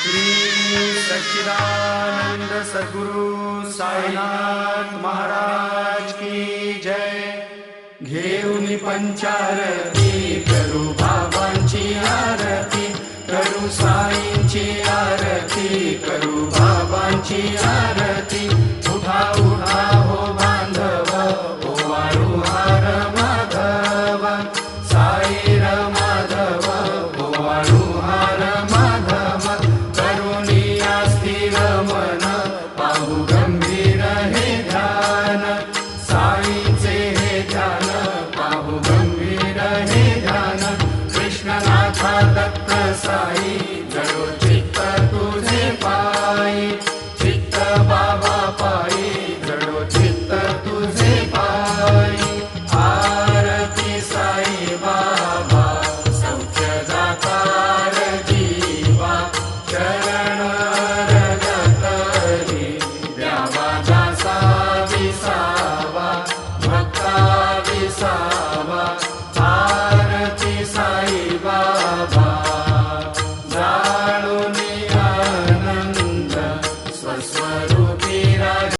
श्री सच्चिदानंद सद्गुरु साईनाथ महाराज की जय। घेऊन पंचारती करू बाबांची आरती, करू साईंची आरती, करू बाबांची आरती। उठा उठा हो बांधव, ओवाळू हार माधव, साई र माधव, ओवाळू हार माधव। करुणिया स्थिर मन, पाहू गंभीर हे ध्यान, साईंचे हे ध्यान, पाहू गंभीर हे ध्यान। कृष्णनाथा दत्त साई, जडो चित्त तुझे पायी, चित्त बाबा पायी, जडो चित्त तुझे पायी। आरती साई बाबा, सौख्य दातार जीवा,